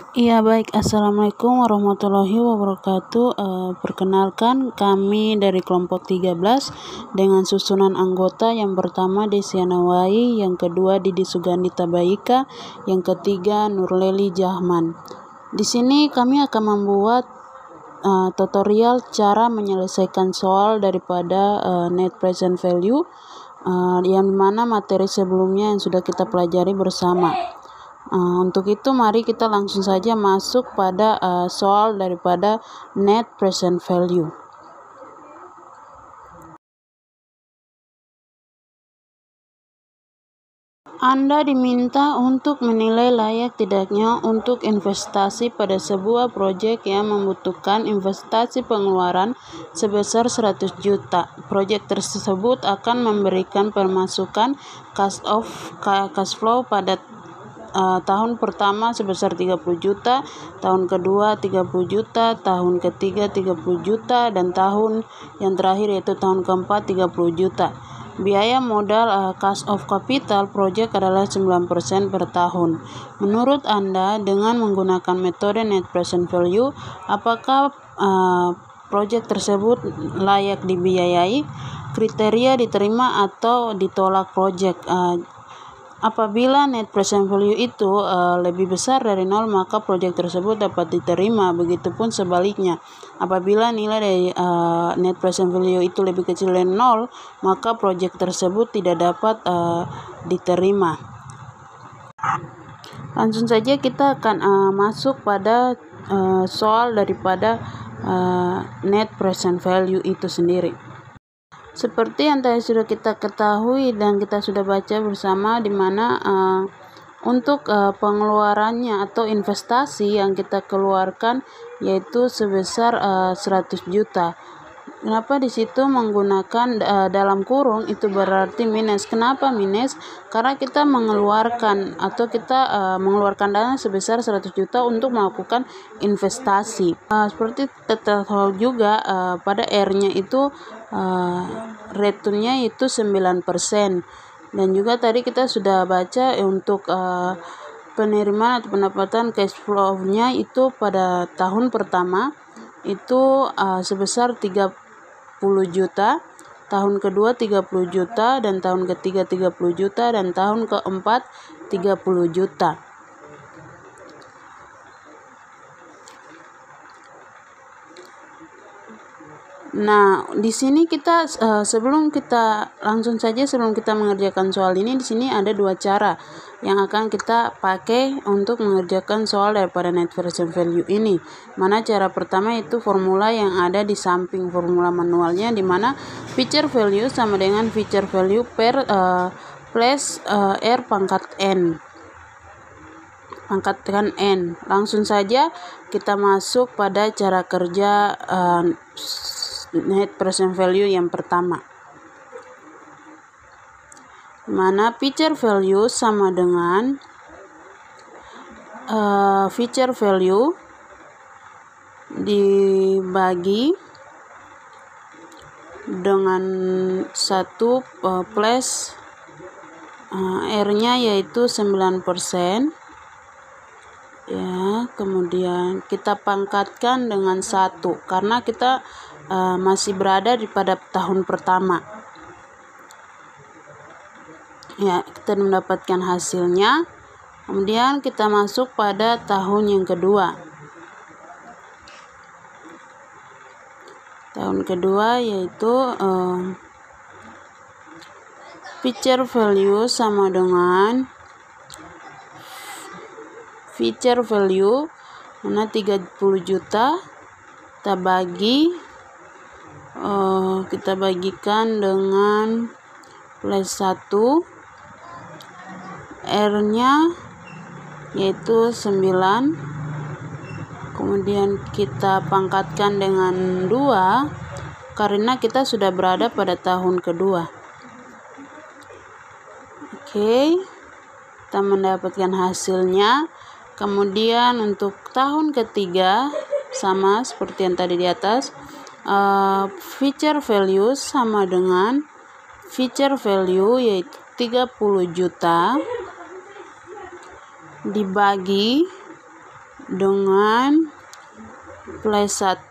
Iya baik, Assalamualaikum warahmatullahi wabarakatuh. Perkenalkan kami dari kelompok 13 dengan susunan anggota yang pertama Desiana Wai, yang kedua Didi Sugandi Tabaika, yang ketiga Nurleli Jahman. Di sini kami akan membuat tutorial cara menyelesaikan soal daripada net present value yang mana materi sebelumnya yang sudah kita pelajari bersama. Untuk itu mari kita langsung saja masuk pada soal daripada net present value. Anda diminta untuk menilai layak tidaknya untuk investasi pada sebuah proyek yang membutuhkan investasi pengeluaran sebesar 100 juta. Proyek tersebut akan memberikan pemasukan cash flow pada tahun pertama sebesar 30 juta, tahun kedua 30 juta, tahun ketiga 30 juta, dan tahun yang terakhir yaitu tahun keempat 30 juta. Biaya modal cash of capital project adalah 9% per tahun. Menurut Anda, dengan menggunakan metode net present value, apakah project tersebut layak dibiayai? Kriteria diterima atau ditolak project. Apabila net present value itu lebih besar dari 0, maka proyek tersebut dapat diterima. Begitupun sebaliknya, apabila nilai dari net present value itu lebih kecil dari 0, maka proyek tersebut tidak dapat diterima. Langsung saja kita akan masuk pada soal daripada net present value itu sendiri. Seperti yang tadi sudah kita ketahui dan kita sudah baca bersama, di mana untuk pengeluarannya atau investasi yang kita keluarkan yaitu sebesar 100 juta. Kenapa di situ menggunakan dalam kurung itu berarti minus? Kenapa minus? Karena kita mengeluarkan mengeluarkan dana sebesar 100 juta untuk melakukan investasi. Seperti kita tahu juga pada R-nya itu returnnya itu 9%. Dan juga tadi kita sudah baca untuk penerimaan atau pendapatan cash flow-nya itu pada tahun pertama itu sebesar 30 juta, tahun kedua 30 juta, dan tahun ketiga 30 juta, dan tahun keempat 30 juta. Nah, di sini kita sebelum kita mengerjakan soal ini, di sini ada dua cara yang akan kita pakai untuk mengerjakan soal daripada net present value ini. Mana cara pertama itu formula yang ada di samping formula manualnya, di mana feature value sama dengan feature value per plus R pangkat N. Pangkatkan N. Langsung saja kita masuk pada cara kerja net present value yang pertama, mana feature value sama dengan feature value dibagi dengan 1 plus R-nya yaitu 9%. Ya, kemudian kita pangkatkan dengan 1 karena kita masih berada pada tahun pertama. Ya, kita mendapatkan hasilnya. Kemudian kita masuk pada tahun yang kedua. Tahun kedua yaitu feature value sama dengan feature value mana 30 juta kita bagikan dengan plus 1, R-nya yaitu 9, kemudian kita pangkatkan dengan 2 karena kita sudah berada pada tahun kedua. Oke, kita mendapatkan hasilnya. Kemudian untuk tahun ketiga sama seperti yang tadi di atas, feature value sama dengan feature value yaitu 30 juta dibagi dengan plus 1,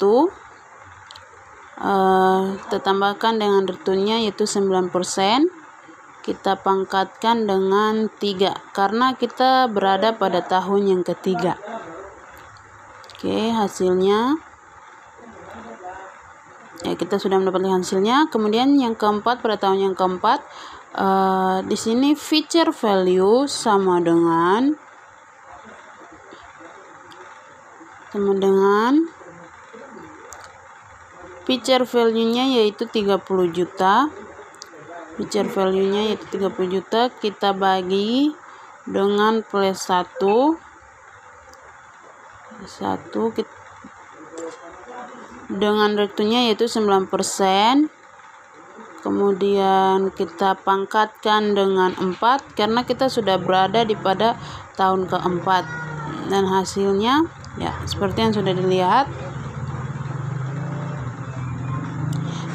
kita tambahkan dengan returnnya yaitu 9%, kita pangkatkan dengan 3 karena kita berada pada tahun yang ketiga. Oke, hasilnya ya, kita sudah mendapatkan hasilnya. Kemudian yang keempat, pada tahun yang keempat, di sini feature value sama dengan feature value-nya yaitu 30 juta. Feature value-nya yaitu 30 juta, kita bagi dengan plus 1, dengan returnnya yaitu 9%. Kemudian kita pangkatkan dengan 4 karena kita sudah berada di pada tahun keempat. Dan hasilnya ya seperti yang sudah dilihat.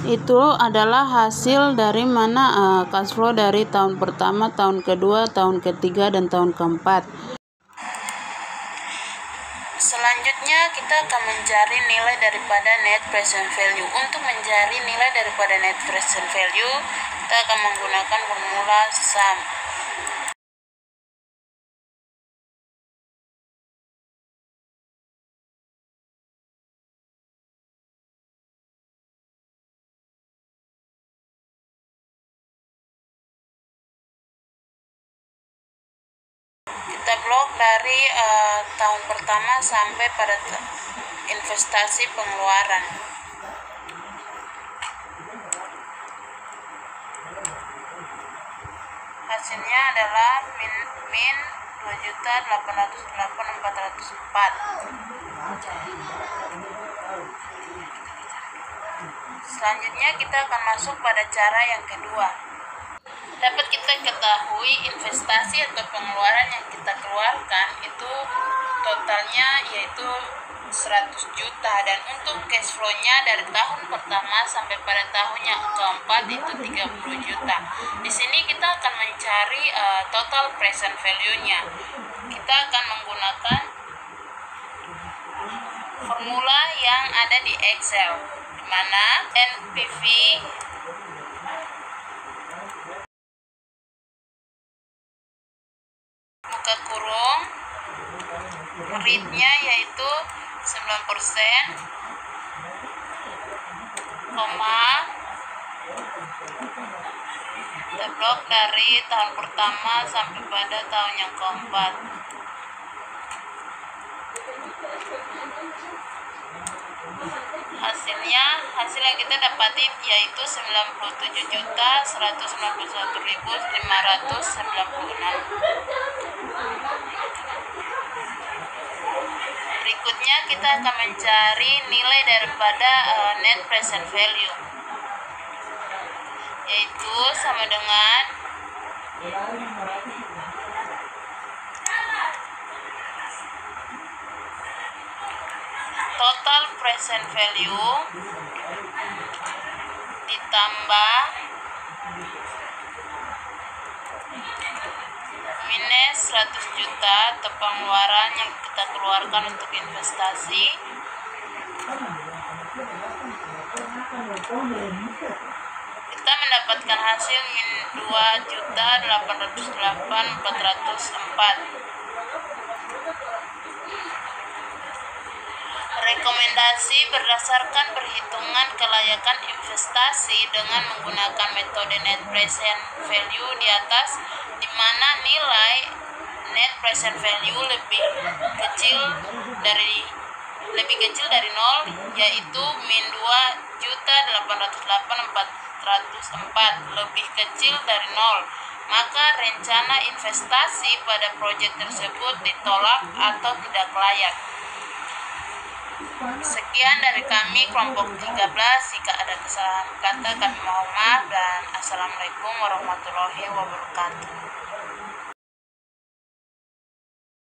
Itu adalah hasil dari mana cash flow dari tahun pertama, tahun kedua, tahun ketiga, dan tahun keempat. Selanjutnya kita akan mencari nilai daripada net present value. Untuk mencari nilai daripada net present value, kita akan menggunakan formula SUM. Kita blok dari tahun pertama sampai pada investasi pengeluaran. Hasilnya adalah min 2.808.404. Selanjutnya kita akan masuk pada cara yang kedua. Dapat kita ketahui investasi atau pengeluaran yang kita keluarkan itu totalnya yaitu 100 juta, dan untuk cash flow-nya dari tahun pertama sampai pada tahun yang keempat itu 30 juta. Di sini kita akan mencari total present value-nya. Kita akan menggunakan formula yang ada di Excel, di mana NPV buka kurung rate-nya yaitu 9%, kita blok dari tahun pertama sampai pada tahun yang keempat. Hasil yang kita dapati yaitu 97.191.596. Berikutnya kita akan mencari nilai daripada net present value, yaitu sama dengan total present value ditambah minus 100 juta atau pengeluaran yang kita keluarkan untuk investasi. Kita mendapatkan hasil min 2.808.404. Rekomendasi berdasarkan perhitungan kelayakan investasi dengan menggunakan metode net present value di atas, di mana nilai net present value lebih kecil dari 0, yaitu min 2.808.404 lebih kecil dari 0, maka rencana investasi pada proyek tersebut ditolak atau tidak layak. Sekian dari kami kelompok 13. Jika ada kesalahan kata kami mohon maaf, dan assalamualaikum warahmatullahi wabarakatuh.